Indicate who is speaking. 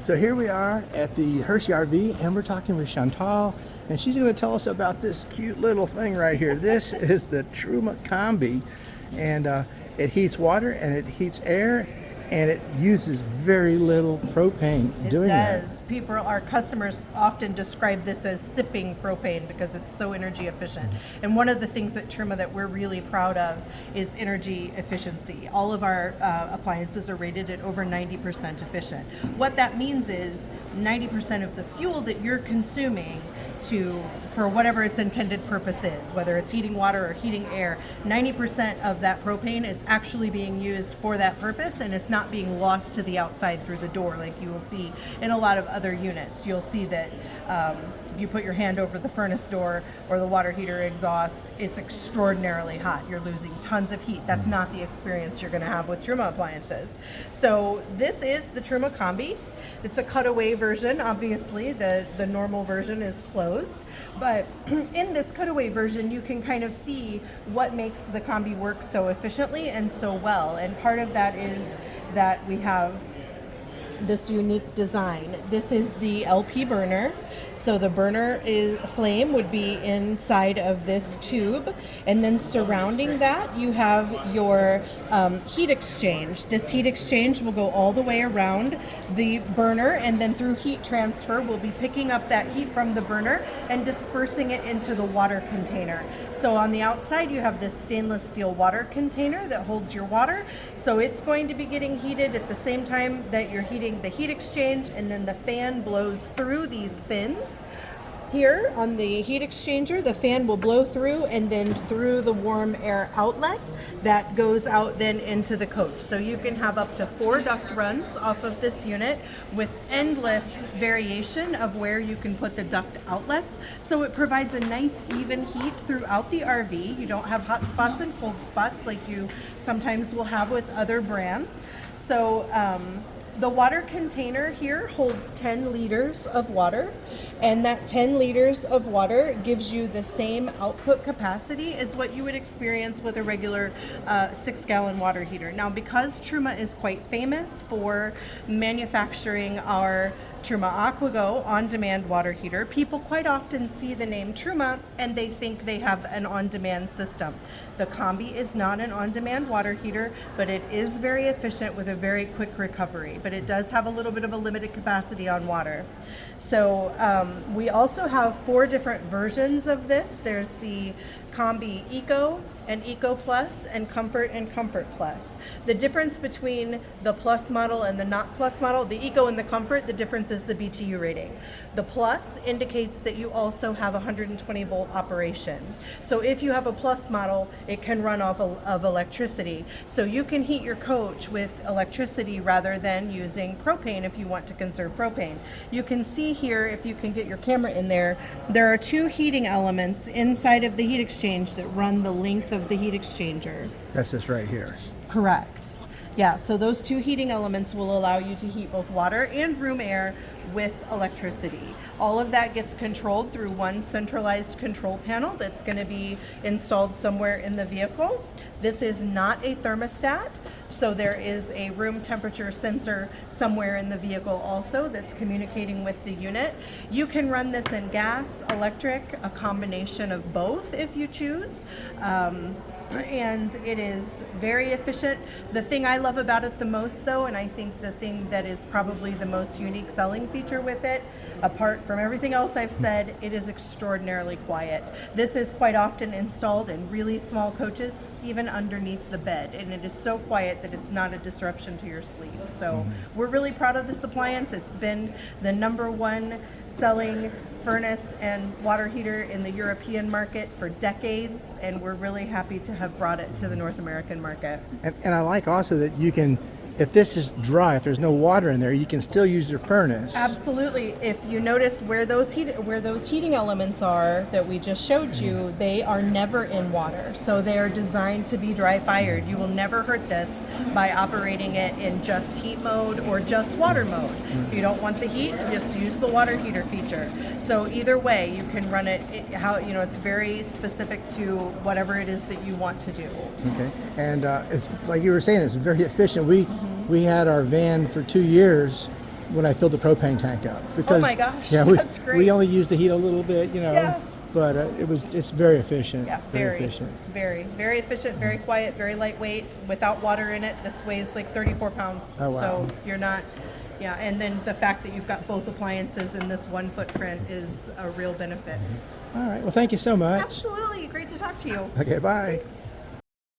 Speaker 1: So here we are at the Hershey RV, and we're talking with Chantal, and she's going to tell us about this cute little thing right here. This is the Truma Combi, and it heats water and it heats air, and it uses very little propane doing that.
Speaker 2: It does. Our customers often describe this as sipping propane because it's so energy efficient. And one of the things at Truma that we're really proud of is energy efficiency. All of our appliances are rated at over 90% efficient. What that means is 90% of the fuel that you're consuming for whatever its intended purpose is, whether it's heating water or heating air, 90% of that propane is actually being used for that purpose, and it's not being lost to the outside through the door like you will see in a lot of other units. You'll see that you put your hand over the furnace door or the water heater exhaust, it's extraordinarily hot. You're losing tons of heat. That's not the experience you're going to have with Truma appliances. So this is the Truma Combi. It's a cutaway version. Obviously, the normal version is closed. But in this cutaway version, you can kind of see what makes the Combi work so efficiently and so well. And part of that is that we have this unique design. This is the LP burner. So the flame would be inside of this tube, and then surrounding that you have your heat exchange. This heat exchange will go all the way around the burner, and then through heat transfer we'll be picking up that heat from the burner and dispersing it into the water container. So on the outside you have this stainless steel water container that holds your water. So it's going to be getting heated at the same time that you're heating the heat exchange, and then the fan blows through these fins. Here on the heat exchanger, the fan will blow through and then through the warm air outlet that goes out then into the coach. So you can have up to 4 duct runs off of this unit with endless variation of where you can put the duct outlets. So it provides a nice even heat throughout the RV. You don't have hot spots and cold spots like you sometimes will have with other brands. So the water container here holds 10 liters of water, and that 10 liters of water gives you the same output capacity as what you would experience with a regular 6-gallon water heater. Now, because Truma is quite famous for manufacturing our Truma AquaGo on-demand water heater, people quite often see the name Truma and they think they have an on-demand system. The Combi is not an on-demand water heater, but it is very efficient with a very quick recovery, but it does have a little bit of a limited capacity on water. So we also have 4 different versions of this. There's the Combi Eco and Eco Plus and Comfort Plus. The difference between the Plus model and the not Plus model, the Eco and the Comfort, the difference is the BTU rating. The Plus indicates that you also have 120 volt operation. So if you have a Plus model, it can run off of electricity. So you can heat your coach with electricity rather than using propane if you want to conserve propane. You can see here, if you can get your camera in there, there are 2 heating elements inside of the heat exchange that run the length of the heat exchanger.
Speaker 1: That's this right here.
Speaker 2: Correct. Yeah, so those 2 heating elements will allow you to heat both water and room air with electricity. All of that gets controlled through one centralized control panel that's going to be installed somewhere in the vehicle. This is not a thermostat, so there is a room temperature sensor somewhere in the vehicle also that's communicating with the unit. You can run this in gas, electric, a combination of both if you choose. And it is very efficient. The thing I love about it the most, though, and I think the thing that is probably the most unique selling feature with it, apart from everything else I've said, it is extraordinarily quiet. This is quite often installed in really small coaches, even underneath the bed, and it is so quiet that it's not a disruption to your sleep. So we're really proud of this appliance. It's been the #1 selling furnace and water heater in the European market for decades, and we're really happy to have brought it to the North American market.
Speaker 1: And I like also that you can, if this is dry, if there's no water in there, you can still use your furnace.
Speaker 2: Absolutely. If you notice where those heating elements are that we just showed you, they are never in water. So they are designed to be dry fired. You will never hurt this by operating it in just heat mode or just water mode. If you don't want the heat, just use the water heater feature. So either way, you can run it how, it's very specific to whatever it is that you want to do.
Speaker 1: Okay. And it's like you were saying, it's very efficient. We had our van for 2 years when I filled the propane tank up. Because,
Speaker 2: my gosh,
Speaker 1: yeah,
Speaker 2: that's great.
Speaker 1: We only use the heat a little bit, you know.
Speaker 2: Yeah.
Speaker 1: But it's very efficient.
Speaker 2: Yeah,
Speaker 1: very efficient.
Speaker 2: Very, very efficient, very quiet, very lightweight, without water in it. This weighs like 34 pounds.
Speaker 1: Oh, wow.
Speaker 2: So you're not, yeah, and then the fact that you've got both appliances in this one footprint is a real benefit.
Speaker 1: All right. Well, thank you so much.
Speaker 2: Absolutely. Great to talk to you.
Speaker 1: Okay, bye.
Speaker 2: Thanks.